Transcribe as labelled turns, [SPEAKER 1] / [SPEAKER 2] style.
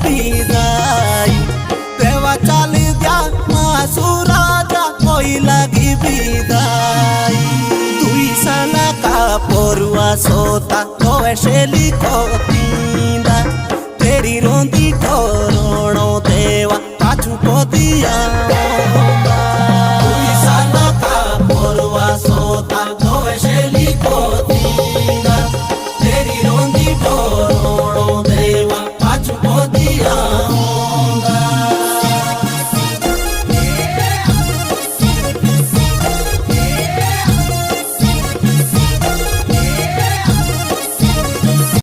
[SPEAKER 1] বিদায় দেওয়া চালি দিয়া মাসুরাজা কই লাগি বিদায় তুই সালা কাপড়ুয়া সোতা কয়েলি কতিন্দা তেরি রন্দি করণ দেওয়া পাছু কদিয়া